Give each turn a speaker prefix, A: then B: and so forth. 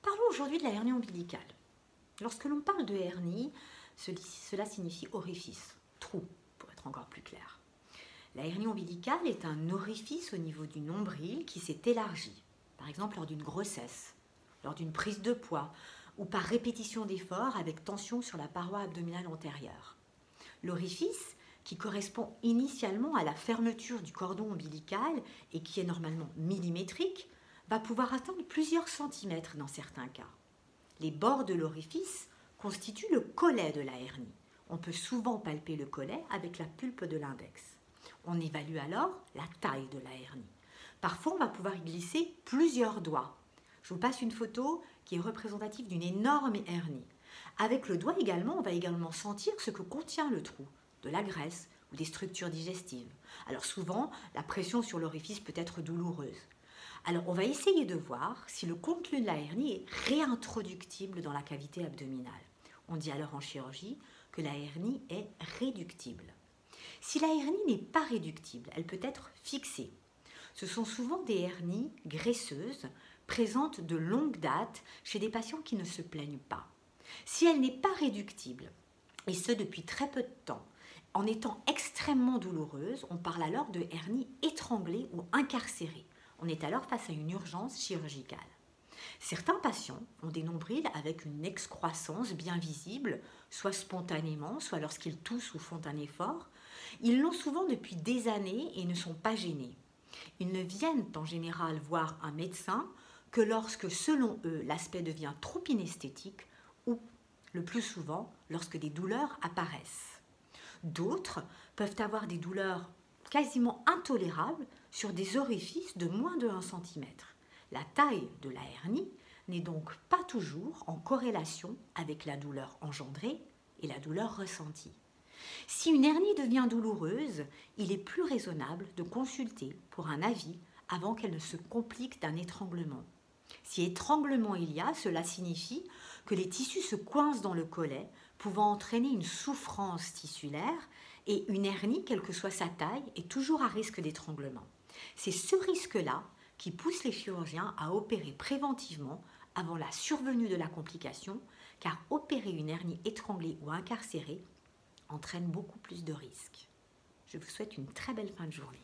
A: Parlons aujourd'hui de la hernie ombilicale. Lorsque l'on parle de hernie, cela signifie orifice, trou, pour être encore plus clair. La hernie ombilicale est un orifice au niveau du nombril qui s'est élargi, par exemple lors d'une grossesse, lors d'une prise de poids ou par répétition d'efforts avec tension sur la paroi abdominale antérieure. L'orifice, qui correspond initialement à la fermeture du cordon ombilical et qui est normalement millimétrique, va pouvoir atteindre plusieurs centimètres dans certains cas. Les bords de l'orifice constituent le collet de la hernie. On peut souvent palper le collet avec la pulpe de l'index. On évalue alors la taille de la hernie. Parfois, on va pouvoir y glisser plusieurs doigts. Je vous passe une photo qui est représentative d'une énorme hernie. Avec le doigt également, on va également sentir ce que contient le trou, de la graisse ou des structures digestives. Alors souvent, la pression sur l'orifice peut être douloureuse. Alors on va essayer de voir si le contenu de la hernie est réintroductible dans la cavité abdominale. On dit alors en chirurgie que la hernie est réductible. Si la hernie n'est pas réductible, elle peut être fixée. Ce sont souvent des hernies graisseuses, présentes de longue date chez des patients qui ne se plaignent pas. Si elle n'est pas réductible, et ce depuis très peu de temps, en étant extrêmement douloureuse, on parle alors de hernie étranglée ou incarcérée. On est alors face à une urgence chirurgicale. Certains patients ont des nombrils avec une excroissance bien visible, soit spontanément, soit lorsqu'ils toussent ou font un effort. Ils l'ont souvent depuis des années et ne sont pas gênés. Ils ne viennent en général voir un médecin que lorsque, selon eux, l'aspect devient trop inesthétique ou, le plus souvent, lorsque des douleurs apparaissent. D'autres peuvent avoir des douleurs quasiment intolérables sur des orifices de moins de 1 cm. La taille de la hernie n'est donc pas toujours en corrélation avec la douleur engendrée et la douleur ressentie. Si une hernie devient douloureuse, il est plus raisonnable de consulter pour un avis avant qu'elle ne se complique d'un étranglement. Si étranglement il y a, cela signifie que les tissus se coincent dans le collet, pouvant entraîner une souffrance tissulaire, et une hernie, quelle que soit sa taille, est toujours à risque d'étranglement. C'est ce risque-là qui pousse les chirurgiens à opérer préventivement avant la survenue de la complication, car opérer une hernie étranglée ou incarcérée entraîne beaucoup plus de risques. Je vous souhaite une très belle fin de journée.